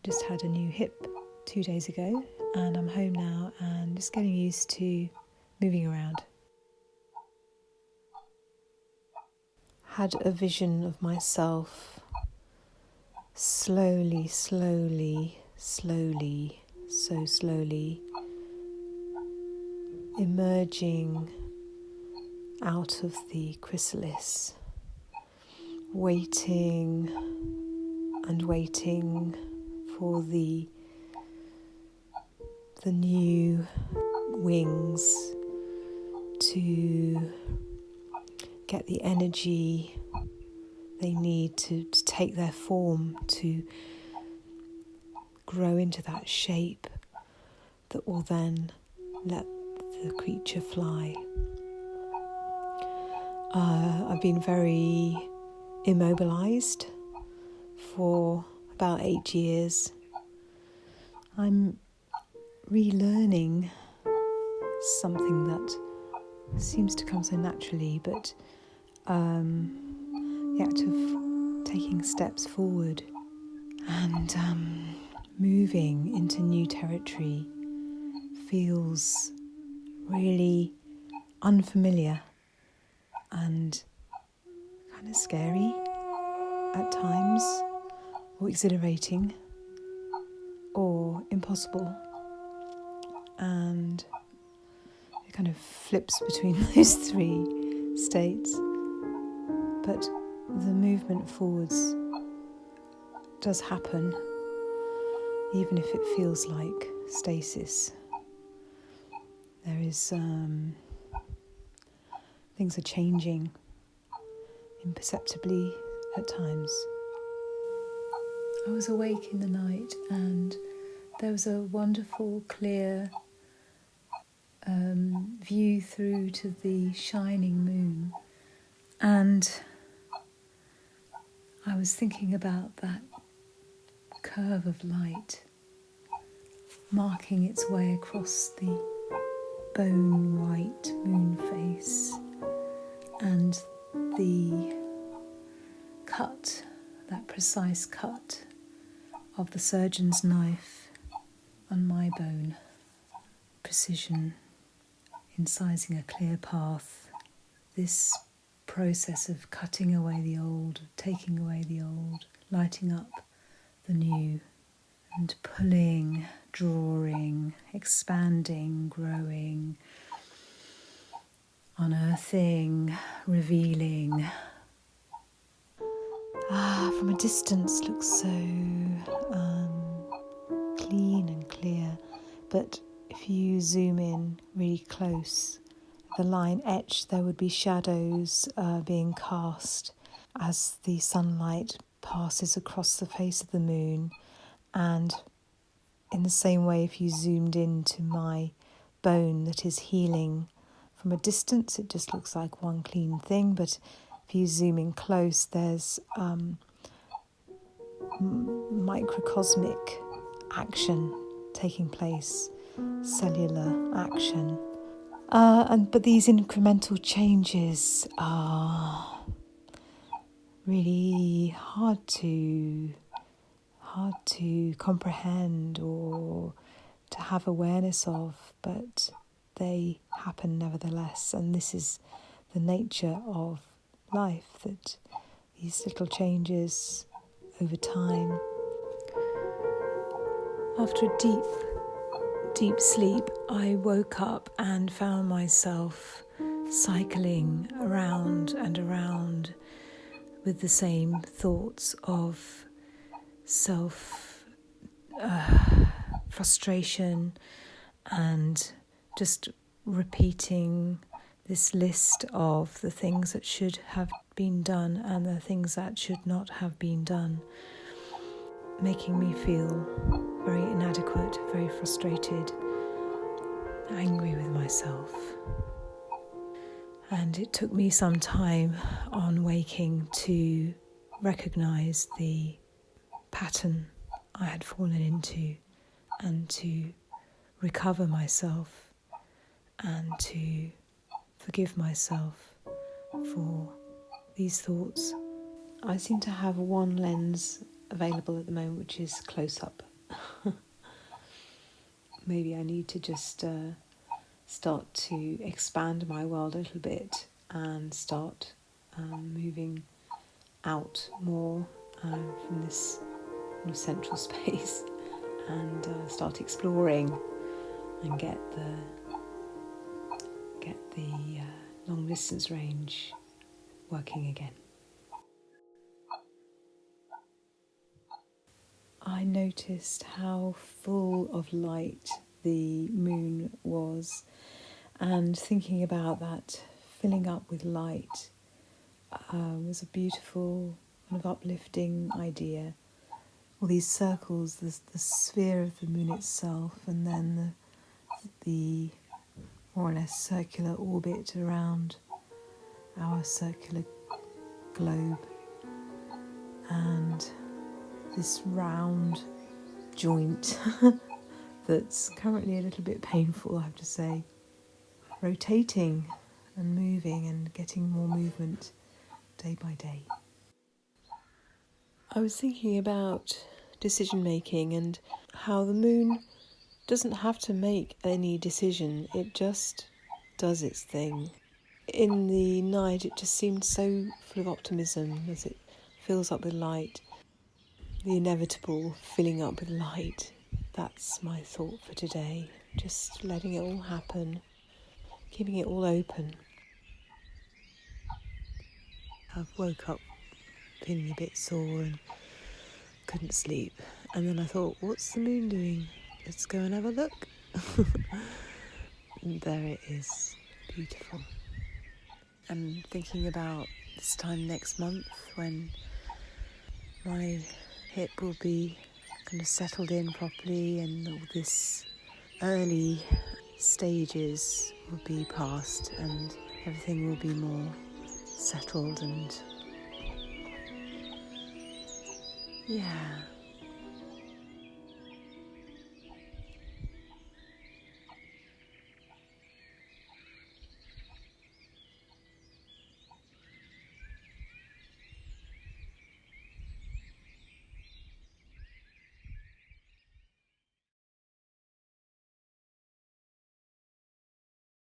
Just had a new hip 2 days ago, and I'm home now and just getting used to moving around. Had a vision of myself slowly, emerging out of the chrysalis, waiting for the new wings to get the energy they need to take their form, to grow into that shape that will then let the creature fly. I've been very immobilized for about 8 years. I'm relearning something that seems to come so naturally, but the act of taking steps forward and moving into new territory feels really unfamiliar and kind of scary at times, or exhilarating, or impossible. And it kind of flips between those three states. But the movement forwards does happen, even if it feels like stasis. There is, things are changing imperceptibly at times. I was awake in the night and there was a wonderful, clear view through to the shining moon. And I was thinking about that curve of light marking its way across the bone-white moon face and the cut, that precise cut of the surgeon's knife on my bone. Precision, incising a clear path. This process of cutting away the old, taking away the old, lighting up the new, and pulling, drawing, expanding, growing, unearthing, revealing. From a distance looks so clean and clear, but if you zoom in really close, the line etched, there would be shadows being cast as the sunlight passes across the face of the moon. And in the same way, if you zoomed into my bone that is healing from a distance, it just looks like one clean thing. But if you zoom in close, there's microcosmic action taking place, cellular action. But these incremental changes are really hard to comprehend or to have awareness of, but they happen nevertheless. And this is the nature of life, that these little changes over time. After a deep sleep, I woke up and found myself cycling around and around with the same thoughts of frustration and just repeating this list of the things that should have been done and the things that should not have been done, making me feel very inadequate, very frustrated, angry with myself. And it took me some time on waking to recognise the pattern I had fallen into and to recover myself and to forgive myself for these thoughts. I seem to have one lens available at the moment, which is close-up maybe I need to just start to expand my world a little bit and start moving out more from this central space and start exploring and get the long distance range working again. I noticed how full of light the moon was, and thinking about that filling up with light was a beautiful kind of uplifting idea. All these circles, the sphere of the moon itself, and then the more or less circular orbit around our circular globe, and this round joint that's currently a little bit painful, I have to say, rotating and moving and getting more movement day by day. I was thinking about decision making and how the moon doesn't have to make any decision, it just does its thing. In the night it just seemed so full of optimism as it fills up with light. The inevitable filling up with light. That's my thought for today. Just letting it all happen, keeping it all open. I woke up feeling a bit sore and couldn't sleep. And then I thought, what's the moon doing? Let's go and have a look. And there it is, beautiful. I'm thinking about this time next month when my hip will be kind of settled in properly and all this early stages will be past and everything will be more settled and